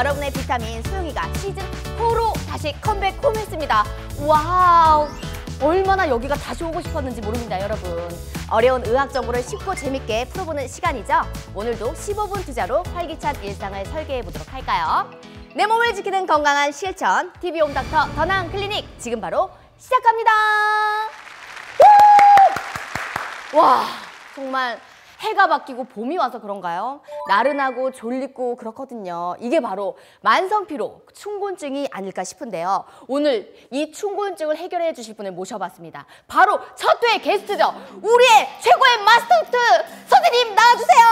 여러분의 비타민 소영이가 시즌4로 다시 컴백 홈했습니다. 와우! 얼마나 여기가 다시 오고 싶었는지 모릅니다, 여러분. 어려운 의학 정보를 쉽고 재밌게 풀어보는 시간이죠. 오늘도 15분 투자로 활기찬 일상을 설계해보도록 할까요? 내 몸을 지키는 건강한 실천, TV 홈닥터 더나은 클리닉 지금 바로 시작합니다. 와, 정말 해가 바뀌고 봄이 와서 그런가요? 나른하고 졸리고 그렇거든요. 이게 바로 만성피로, 충곤증이 아닐까 싶은데요. 오늘 이 충곤증을 해결해 주실 분을 모셔봤습니다. 바로 첫 회 게스트죠. 우리의 최고의 마스터트 선생님 나와주세요.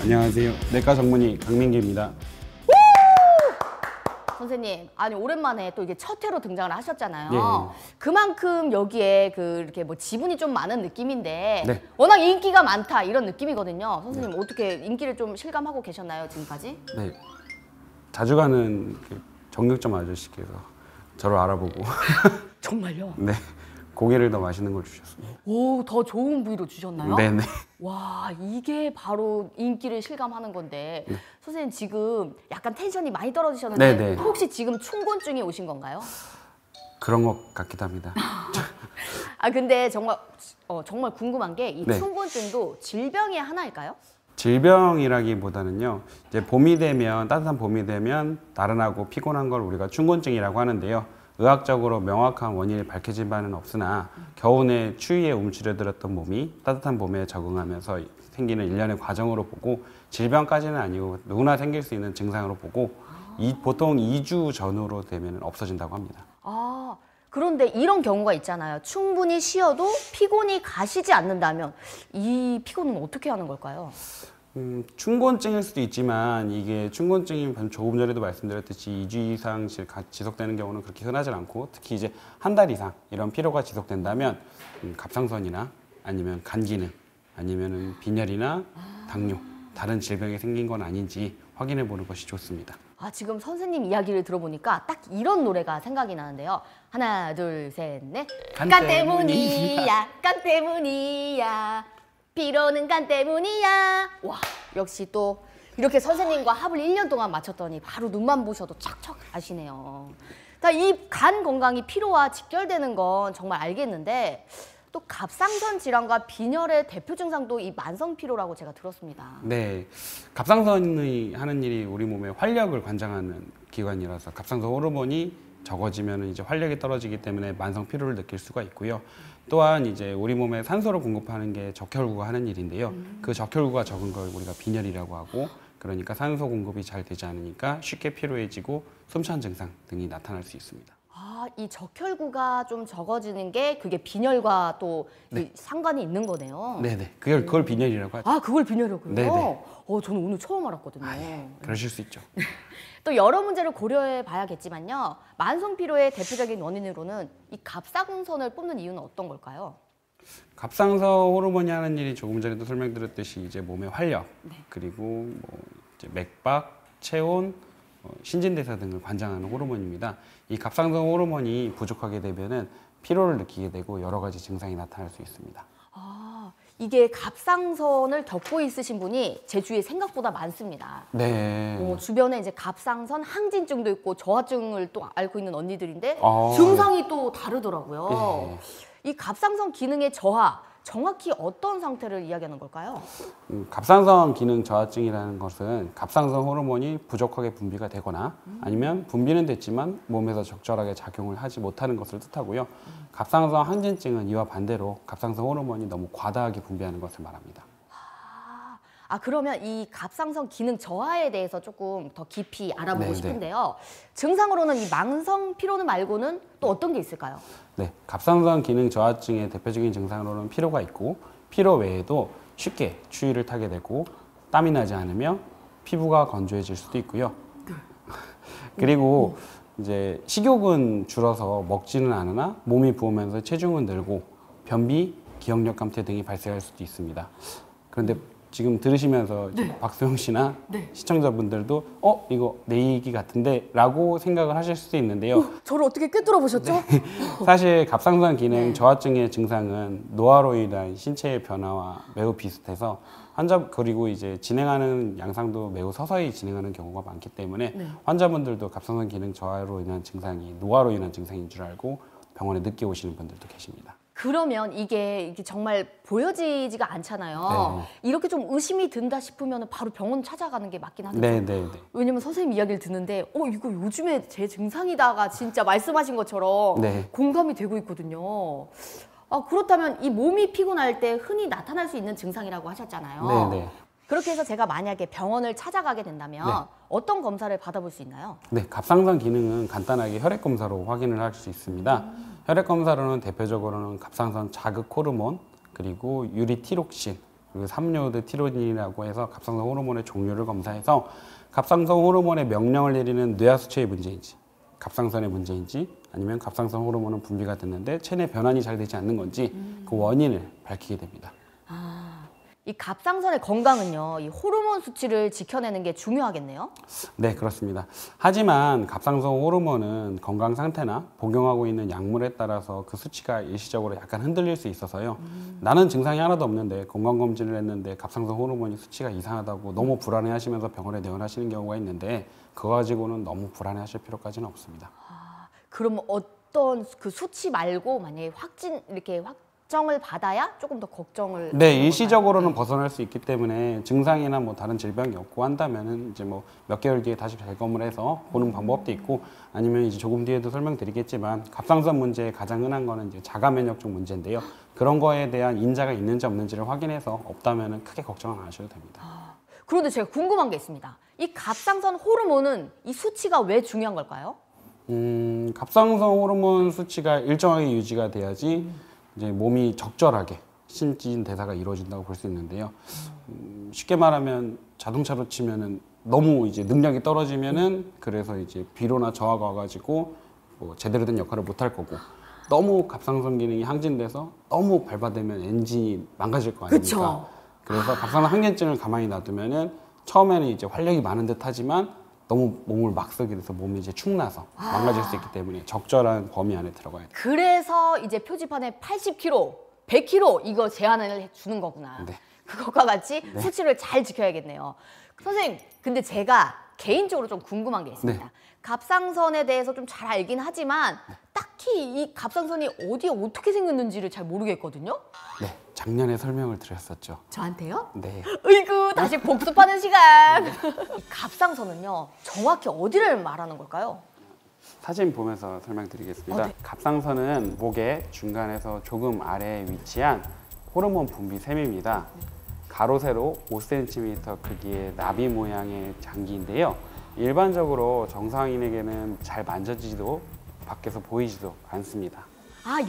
안녕하세요. 내과 전문의 강민기입니다. 선생님, 아니 오랜만에 또 이게 첫 회로 등장을 하셨잖아요. 예. 그만큼 여기에 이렇게 뭐 지분이 좀 많은 느낌인데 네. 워낙 인기가 많다 이런 느낌이거든요. 선생님 어떻게 인기를 좀 실감하고 계셨나요 지금까지? 네. 자주 가는 정육점 아저씨께서 저를 알아보고 정말요? 네. 고기를 더 맛있는 걸 주셨습니다. 오, 더 좋은 부위로 주셨나요? 네네. 와, 이게 바로 인기를 실감하는 건데 네. 선생님 지금 약간 텐션이 많이 떨어지셨는데 네네. 혹시 지금 충곤증이 오신 건가요? 그런 것 같기도 합니다. 아 근데 정말 궁금한 게 이 네. 충곤증도 질병의 하나일까요? 질병이라기보다는요. 이제 봄이 되면 따뜻한 봄이 되면 나른하고 피곤한 걸 우리가 충곤증이라고 하는데요. 의학적으로 명확한 원인이 밝혀진 바는 없으나 겨우내 추위에 움츠려들었던 몸이 따뜻한 봄에 적응하면서 생기는 일련의 과정으로 보고 질병까지는 아니고 누구나 생길 수 있는 증상으로 보고 보통 2주 전후로 되면 없어진다고 합니다. 아, 그런데 이런 경우가 있잖아요. 충분히 쉬어도 피곤이 가시지 않는다면 이 피곤은 어떻게 하는 걸까요? 충곤증일 수도 있지만 이게 충곤증이 조금 전에도 말씀드렸듯이 2주 이상 지속되는 경우는 그렇게 흔하지 않고 특히 이제 한 달 이상 이런 피로가 지속된다면 갑상선이나 아니면 간 기능 아니면 빈혈이나 당뇨 다른 질병이 생긴 건 아닌지 확인해 보는 것이 좋습니다. 아, 지금 선생님 이야기를 들어보니까 딱 이런 노래가 생각이 나는데요. 하나, 둘, 셋, 넷. 간 때문이야, 간 때문이야. 피로는 간 때문이야. 와, 역시 또 이렇게 선생님과 합을 1년 동안 맞췄더니 바로 눈만 보셔도 척척 아시네요. 이 간 건강이 피로와 직결되는 건 정말 알겠는데 또 갑상선 질환과 빈혈의 대표 증상도 이 만성 피로라고 제가 들었습니다. 네, 갑상선이 하는 일이 우리 몸의 활력을 관장하는 기관이라서 갑상선 호르몬이 적어지면 이제 활력이 떨어지기 때문에 만성 피로를 느낄 수가 있고요. 또한 이제 우리 몸에 산소를 공급하는 게 적혈구가 하는 일인데요. 그 적혈구가 적은 걸 우리가 빈혈이라고 하고 그러니까 산소 공급이 잘 되지 않으니까 쉽게 피로해지고 숨찬 증상 등이 나타날 수 있습니다. 아, 이 적혈구가 좀 적어지는 게 그게 빈혈과 또 네. 상관이 있는 거네요. 네네. 그걸 빈혈이라고 하죠. 아, 그걸 빈혈이라고 그래요? 네네. 저는 오늘 처음 알았거든요. 그러실 수 있죠. 또 여러 문제를 고려해 봐야겠지만요. 만성 피로의 대표적인 원인으로는 이 갑상선을 뽑는 이유는 어떤 걸까요? 갑상선 호르몬이 하는 일이 조금 전에도 설명드렸듯이 이제 몸의 활력 그리고 뭐 이제 맥박, 체온, 신진대사 등을 관장하는 호르몬입니다. 이 갑상선 호르몬이 부족하게 되면은 피로를 느끼게 되고 여러 가지 증상이 나타날 수 있습니다. 아, 이게 갑상선을 겪고 있으신 분이 제 주위에 생각보다 많습니다. 네. 주변에 이제 갑상선 항진증도 있고 저하증을 또 앓고 있는 언니들인데 아, 증상이 또 다르더라고요. 네. 이 갑상선 기능의 저하, 정확히 어떤 상태를 이야기하는 걸까요? 갑상선 기능 저하증이라는 것은 갑상선 호르몬이 부족하게 분비가 되거나 아니면 분비는 됐지만 몸에서 적절하게 작용을 하지 못하는 것을 뜻하고요. 갑상선 항진증은 이와 반대로 갑상선 호르몬이 너무 과다하게 분비하는 것을 말합니다. 아, 그러면 이 갑상선 기능 저하에 대해서 조금 더 깊이 알아보고 싶은데요. 증상으로는 이 만성 피로는 말고는 또 어떤 게 있을까요? 네, 갑상선 기능 저하증의 대표적인 증상으로는 피로가 있고 피로 외에도 쉽게 추위를 타게 되고 땀이 나지 않으며 피부가 건조해질 수도 있고요. 그리고 이제 식욕은 줄어서 먹지는 않으나 몸이 부으면서 체중은 늘고 변비, 기억력 감퇴 등이 발생할 수도 있습니다. 그런데 지금 들으시면서 네. 박소영 씨나 네. 시청자분들도 이거 내 얘기 같은데 라고 생각을 하실 수도 있는데요. 저를 어떻게 꿰뚫어 보셨죠? 사실 갑상선 기능 네. 저하증의 증상은 노화로 인한 신체의 변화와 매우 비슷해서 환자 그리고 이제 진행하는 양상도 매우 서서히 진행하는 경우가 많기 때문에 네. 환자분들도 갑상선 기능 저하로 인한 증상이 노화로 인한 증상인 줄 알고 병원에 늦게 오시는 분들도 계십니다. 그러면 이게 정말 보여지지가 않잖아요. 네. 이렇게 좀 의심이 든다 싶으면 바로 병원 찾아가는 게 맞긴 하죠. 네, 네, 네. 왜냐면 선생님 이야기를 듣는데 이거 요즘에 제 증상이다가 진짜 말씀하신 것처럼 네. 공감이 되고 있거든요. 그렇다면 이 몸이 피곤할 때 흔히 나타날 수 있는 증상이라고 하셨잖아요. 네, 네. 그렇게 해서 제가 만약에 병원을 찾아가게 된다면 네. 어떤 검사를 받아볼 수 있나요? 네, 갑상선 기능은 간단하게 혈액 검사로 확인을 할 수 있습니다. 혈액 검사로는 대표적으로는 갑상선 자극 호르몬, 그리고 유리티록신, 그리고 3요오드 티로닌이라고 해서 갑상선 호르몬의 종류를 검사해서 갑상선 호르몬의 명령을 내리는 뇌하수체의 문제인지, 갑상선의 문제인지, 아니면 갑상선 호르몬은 분비가 됐는데 체내 변환이 잘 되지 않는 건지 그 원인을 밝히게 됩니다. 이 갑상선의 건강은요, 이 호르몬 수치를 지켜내는 게 중요하겠네요. 네, 그렇습니다. 하지만 갑상선 호르몬은 건강 상태나 복용하고 있는 약물에 따라서 그 수치가 일시적으로 약간 흔들릴 수 있어서요. 나는 증상이 하나도 없는데 건강검진을 했는데 갑상선 호르몬이 수치가 이상하다고 너무 불안해하시면서 병원에 내원하시는 경우가 있는데 그거 가지고는 너무 불안해하실 필요까지는 없습니다. 그럼 어떤 그 수치 말고 만약에 이렇게 확정을 받아야 조금 더 걱정을 네, 하는 일시적으로는 건가요? 벗어날 수 있기 때문에 증상이나 뭐 다른 질병이 없고 한다면은 이제 뭐 몇 개월 뒤에 다시 점검을 해서 보는 방법도 있고 아니면 이제 조금 뒤에도 설명드리겠지만 갑상선 문제의 가장 흔한 거는 이제 자가 면역적 문제인데요. 그런 거에 대한 인자가 있는지 없는지를 확인해서 없다면은 크게 걱정은 안 하셔도 됩니다. 그런데 제가 궁금한 게 있습니다. 이 갑상선 호르몬은 이 수치가 왜 중요한 걸까요? 갑상선 호르몬 수치가 일정하게 유지가 돼야지 이제 몸이 적절하게 신진 대사가 이루어진다고 볼 수 있는데요. 쉽게 말하면 자동차로 치면은 너무 이제 능력이 떨어지면은 그래서 이제 비로나 저하가 와가지고 뭐 제대로 된 역할을 못 할 거고 너무 갑상선 기능이 항진돼서 너무 밟아대면 엔진이 망가질 거 아닙니까? 그쵸. 그래서 갑상선 항진증을 가만히 놔두면은 처음에는 이제 활력이 많은 듯 하지만 너무 몸을 막 쓰게 돼서 몸이 이제 축나서 망가질 수 있기 때문에 적절한 범위 안에 들어가야 돼요. 그래서 이제 표지판에 80kg, 100kg 이거 제한을 주는 거구나. 네. 그것과 같이 수치를 잘 지켜야겠네요. 선생님, 근데 제가 개인적으로 좀 궁금한 게 있습니다. 네. 갑상선에 대해서 좀 잘 알긴 하지만 딱히 이 갑상선이 어디에 어떻게 생겼는지를 잘 모르겠거든요. 네, 작년에 설명을 드렸었죠. 저한테요? 네. 으이구, 다시 복습하는 시간. 이 갑상선은요, 정확히 어디를 말하는 걸까요? 사진 보면서 설명드리겠습니다. 네. 갑상선은 목의 중간에서 조금 아래에 위치한 호르몬 분비 샘입니다. 가로 세로 5cm 크기의 나비 모양의 장기인데요. 일반적으로 정상인에게는 잘 만져지지도 밖에서 보이지도 않습니다.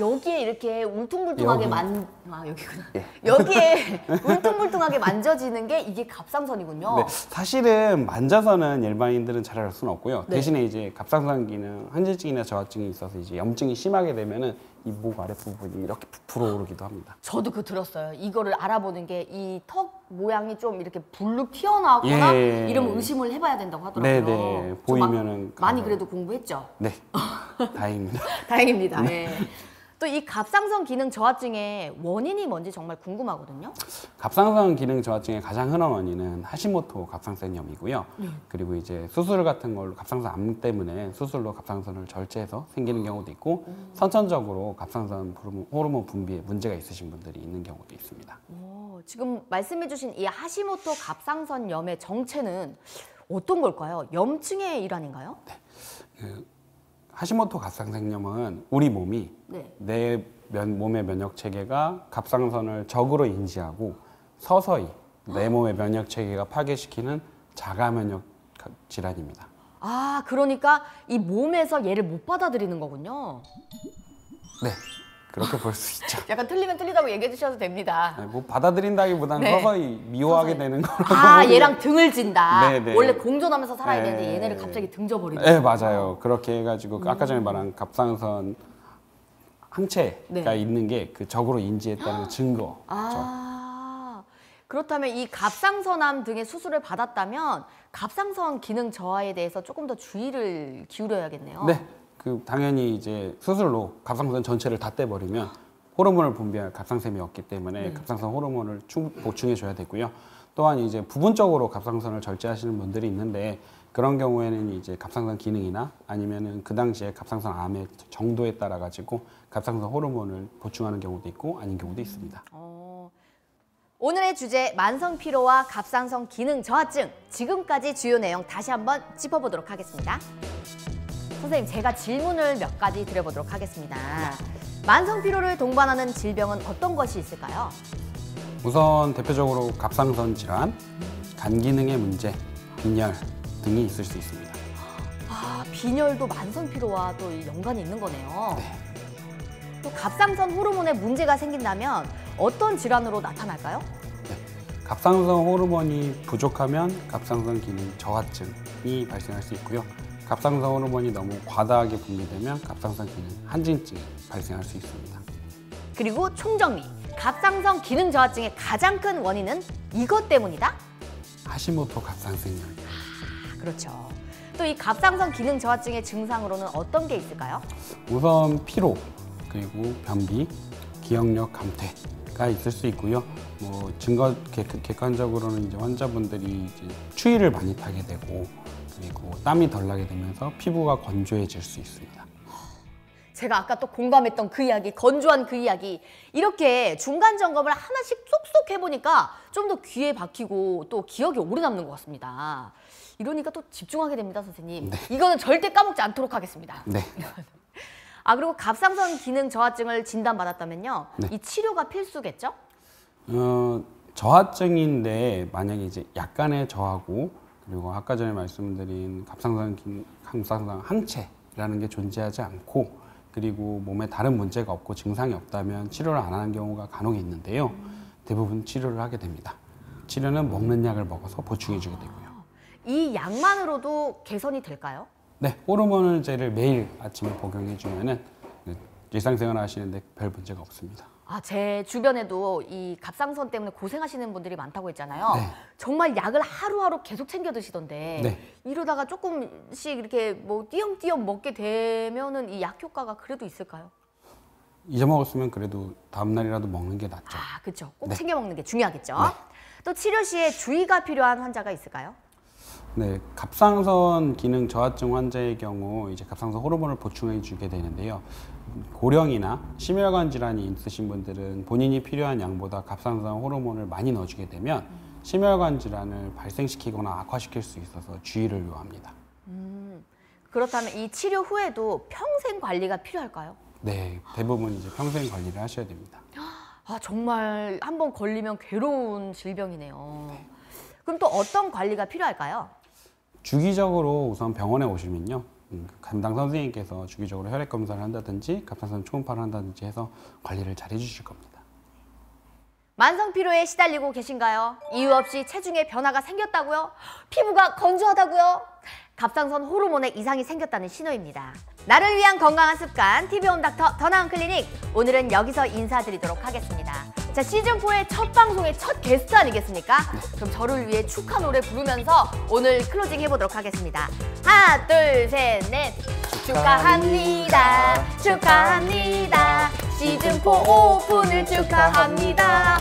여기에 이렇게 울퉁불퉁하게 여기. 여기구나. 예. 여기에 울퉁불퉁하게 만져지는 게 이게 갑상선이군요. 네, 사실은 만져서는 일반인들은 잘 알 수는 없고요. 네. 대신에 이제 갑상선 기능 항진증이나 저하증이 있어서 이제 염증이 심하게 되면은 이 목 아랫 부분이 이렇게 부풀어 오르기도 합니다. 저도 그거 들었어요. 이거를 알아보는 게 이 턱 모양이 좀 이렇게 불룩 튀어나오거나 예. 이러면 의심을 해봐야 된다고 하더라고요. 네네. 저 보이면은 많이 가봐요. 그래도 공부했죠. 네, 다행입니다. 다행입니다. 예. 또 이 갑상선 기능 저하증의 원인이 뭔지 정말 궁금하거든요. 갑상선 기능 저하증의 가장 흔한 원인은 하시모토 갑상선염이고요. 그리고 이제 수술 같은 걸로 갑상선 암 때문에 수술로 갑상선을 절제해서 생기는 경우도 있고 선천적으로 갑상선 호르몬 분비에 문제가 있으신 분들이 있는 경우도 있습니다. 지금 말씀해주신 이 하시모토 갑상선염의 정체는 어떤 걸까요? 염증의 일환인가요? 하시모토 갑상선염은 우리 몸이 네. 내 몸의 면역 체계가 갑상선을 적으로 인지하고 서서히 내 몸의 면역 체계가 파괴시키는 자가 면역 질환입니다. 그러니까 이 몸에서 얘를 못 받아들이는 거군요. 네, 그렇게 볼 수 있죠. 약간 틀리면 틀리다고 얘기해 주셔도 됩니다. 네, 뭐 받아들인다기보다는 네. 서서히 미워하게 되는 거라고. 얘랑 등을 진다. 네, 네. 원래 공존하면서 살아야 네. 되는데 얘네를 갑자기 등져버리는 네, 맞아요. 그렇게 해가지고 아까 전에 말한 갑상선 항체가 네. 있는 게 그 적으로 인지했다는 증거. 그렇다면 이 갑상선암 등의 수술을 받았다면 갑상선 기능 저하에 대해서 조금 더 주의를 기울여야겠네요. 네, 당연히 이제 수술로 갑상선 전체를 다 떼버리면 호르몬을 분비할 갑상샘이 없기 때문에 갑상선 호르몬을 보충해줘야 되고요. 또한 이제 부분적으로 갑상선을 절제하시는 분들이 있는데 그런 경우에는 이제 갑상선 기능이나 아니면은 그 당시에 갑상선 암의 정도에 따라 가지고 갑상선 호르몬을 보충하는 경우도 있고 아닌 경우도 있습니다. 오늘의 주제 만성 피로와 갑상선 기능 저하증, 지금까지 주요 내용 다시 한번 짚어보도록 하겠습니다. 선생님, 제가 질문을 몇 가지 드려보도록 하겠습니다. 만성 피로를 동반하는 질병은 어떤 것이 있을까요? 우선 대표적으로 갑상선 질환, 간 기능의 문제, 빈혈 등이 있을 수 있습니다. 빈혈도 만성 피로와 또 연관이 있는 거네요. 또 갑상선 호르몬에 문제가 생긴다면 어떤 질환으로 나타날까요? 갑상선 호르몬이 부족하면 갑상선 기능 저하증이 발생할 수 있고요. 갑상선 호르몬이 너무 과다하게 분비되면 갑상선 기능 한진증이 발생할 수 있습니다. 그리고 총정리, 갑상선 기능 저하증의 가장 큰 원인은 이것 때문이다? 하시모토 갑상선염. 그렇죠. 또 이 갑상선 기능 저하증의 증상으로는 어떤 게 있을까요? 우선 피로, 그리고 변비, 기억력 감퇴가 있을 수 있고요. 객관적으로는 이제 환자분들이 이제 추위를 많이 타게 되고 그리고 땀이 덜 나게 되면서 피부가 건조해질 수 있습니다. 제가 아까 또 공감했던 그 이야기, 건조한 그 이야기, 이렇게 중간 점검을 하나씩 쏙쏙 해보니까 좀 더 귀에 박히고 또 기억이 오래 남는 것 같습니다. 이러니까 또 집중하게 됩니다, 선생님. 네. 이거는 절대 까먹지 않도록 하겠습니다. 네. 그리고 갑상선 기능 저하증을 진단받았다면요, 네. 이 치료가 필수겠죠? 저하증인데 만약에 이제 약간의 저하고 그리고 아까 전에 말씀드린 갑상선 항체라는 게 존재하지 않고 그리고 몸에 다른 문제가 없고 증상이 없다면 치료를 안 하는 경우가 간혹 있는데요. 대부분 치료를 하게 됩니다. 치료는 먹는 약을 먹어서 보충해 주게 되고요. 이 약만으로도 개선이 될까요? 네, 호르몬제를 매일 아침에 복용해 주면은 일상생활 하시는데 별 문제가 없습니다. 제 주변에도 이 갑상선 때문에 고생하시는 분들이 많다고 했잖아요. 네. 정말 약을 하루하루 계속 챙겨 드시던데 네. 이러다가 조금씩 이렇게 띄엄띄엄 먹게 되면은 이 약 효과가 그래도 있을까요? 잊어먹었으면 그래도 다음날이라도 먹는 게 낫죠. 그렇죠. 꼭 네. 챙겨 먹는 게 중요하겠죠. 네. 또 치료 시에 주의가 필요한 환자가 있을까요? 네, 갑상선 기능 저하증 환자의 경우 이제 갑상선 호르몬을 보충해 주게 되는데요. 고령이나 심혈관 질환이 있으신 분들은 본인이 필요한 양보다 갑상선 호르몬을 많이 넣어주게 되면 심혈관 질환을 발생시키거나 악화시킬 수 있어서 주의를 요합니다. 그렇다면 이 치료 후에도 평생 관리가 필요할까요? 네, 대부분 이제 평생 관리를 하셔야 됩니다. 정말 한번 걸리면 괴로운 질병이네요. 그럼 또 어떤 관리가 필요할까요? 주기적으로 우선 병원에 오시면요. 담당 선생님께서 주기적으로 혈액 검사를 한다든지 갑상선 초음파를 한다든지 해서 관리를 잘 해주실 겁니다. 만성 피로에 시달리고 계신가요? 이유 없이 체중에 변화가 생겼다고요? 피부가 건조하다고요? 갑상선 호르몬에 이상이 생겼다는 신호입니다. 나를 위한 건강한 습관 TV홈닥터 더 나은 클리닉, 오늘은 여기서 인사드리도록 하겠습니다. 자, 시즌4의 첫 방송의 첫 게스트 아니겠습니까? 그럼 저를 위해 축하 노래 부르면서 오늘 클로징 해보도록 하겠습니다. 하나, 둘, 셋, 넷. 축하합니다. 축하합니다. 시즌4 오픈을 축하합니다.